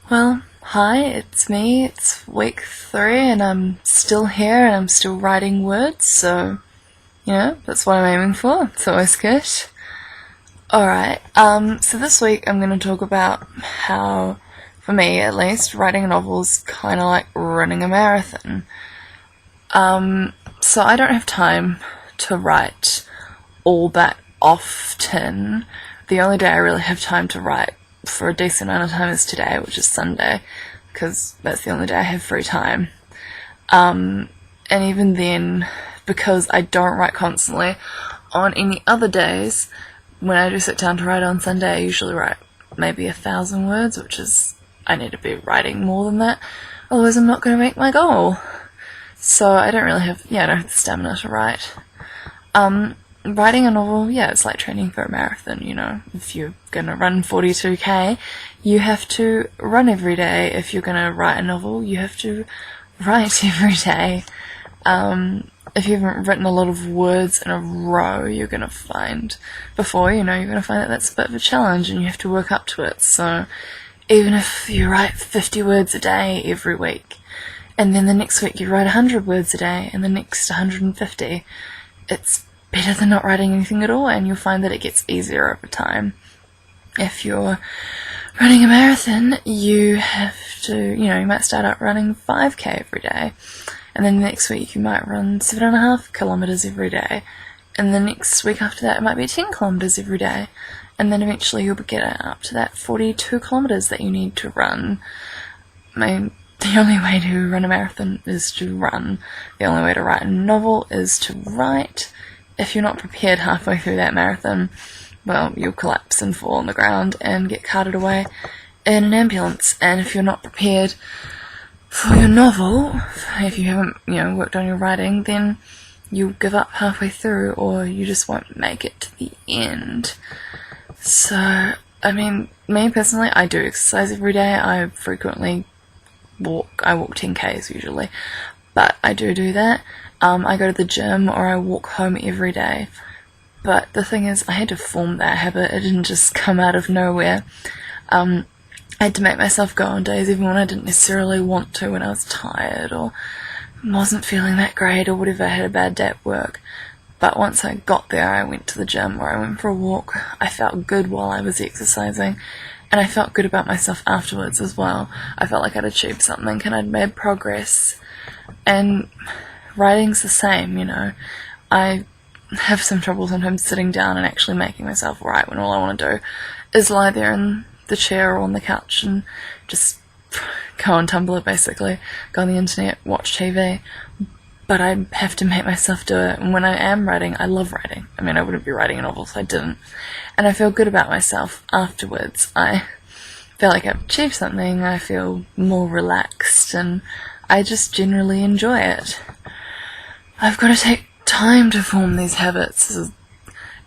Well, hi, it's me. It's week 3 and I'm still here and I'm still writing words, so, that's what I'm aiming for. It's always good. Alright, so this week I'm going to talk about how, for me at least, writing a novel is kind of like running a marathon. So I don't have time to write all that often. The only day I really have time to write for a decent amount of time is today, which is Sunday, because that's the only day I have free time. And even then, because I don't write constantly, on any other days, when I do sit down to write on Sunday, I usually write maybe 1,000 words, which is, I need to be writing more than that, otherwise I'm not going to make my goal. So I don't really have, I don't have the stamina to write. Writing a novel, it's like training for a marathon, If you're gonna run 42k, you have to run every day. If you're gonna write a novel, you have to write every day. If you haven't written a lot of words in a row, you're gonna find, you're gonna find that that's a bit of a challenge and you have to work up to it. So even if you write 50 words a day every week, and then the next week you write 100 words a day, and the next 150, it's better than not writing anything at all, and you'll find that it gets easier over time. If you're running a marathon, you have to, you might start out running 5k every day, and then the next week you might run 7.5 kilometers every day, and the next week after that it might be 10 kilometers every day, and then eventually you'll get up to that 42 kilometers that you need to run. The only way to run a marathon is to run. The only way to write a novel is to write. If you're not prepared halfway through that marathon, well, you'll collapse and fall on the ground and get carted away in an ambulance. And if you're not prepared for your novel, if you haven't, worked on your writing, then you'll give up halfway through, or you just won't make it to the end. So, me personally, I do exercise every day. I frequently walk 10k's usually, but I do that. I go to the gym or I walk home every day. But the thing is, I had to form that habit. It didn't just come out of nowhere. I had to make myself go on days even when I didn't necessarily want to, when I was tired or wasn't feeling that great or whatever, I had a bad day at work. But once I got there, I went to the gym or I went for a walk. I felt good while I was exercising, and I felt good about myself afterwards as well. I felt like I'd achieved something and I'd made progress. And writing's the same, I have some trouble sometimes sitting down and actually making myself write when all I want to do is lie there in the chair or on the couch and just go on Tumblr, basically, go on the internet, watch TV. But I have to make myself do it, and when I am writing, I love writing. I wouldn't be writing a novel if I didn't. And I feel good about myself afterwards. I feel like I've achieved something, I feel more relaxed, and I just generally enjoy it. I've got to take time to form these habits,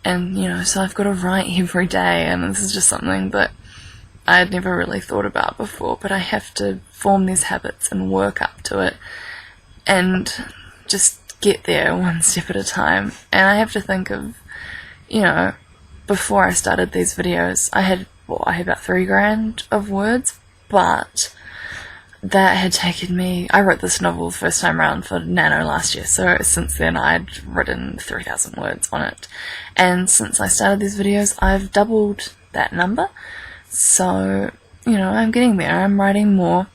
and so I've got to write every day, and this is just something that I had never really thought about before, but I have to form these habits and work up to it, and just get there one step at a time. And I have to think of, before I started these videos, I had about 3 grand of words, but that had taken me, I wrote this novel the first time around for Nano last year, so since then I'd written 3,000 words on it, and since I started these videos I've doubled that number, so, I'm getting there. I'm writing more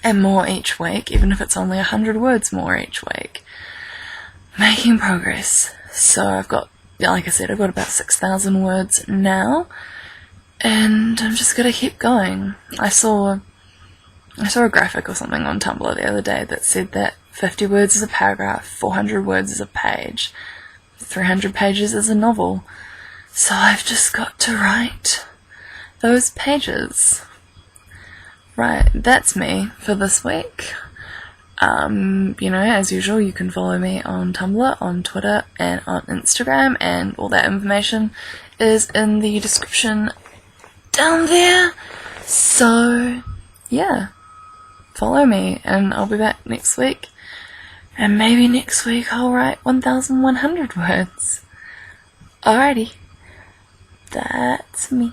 and more each week, even if it's only 100 words more each week. Making progress. So I've got, like I said, I've got about 6,000 words now, and I'm just gonna keep going. I saw a graphic or something on Tumblr the other day that said that 50 words is a paragraph, 400 words is a page, 300 pages is a novel. So I've just got to write those pages. Right, that's me for this week. As usual, you can follow me on Tumblr, on Twitter, and on Instagram, and all that information is in the description down there. So, follow me, and I'll be back next week. And maybe next week I'll write 1,100 words. Alrighty. That's me.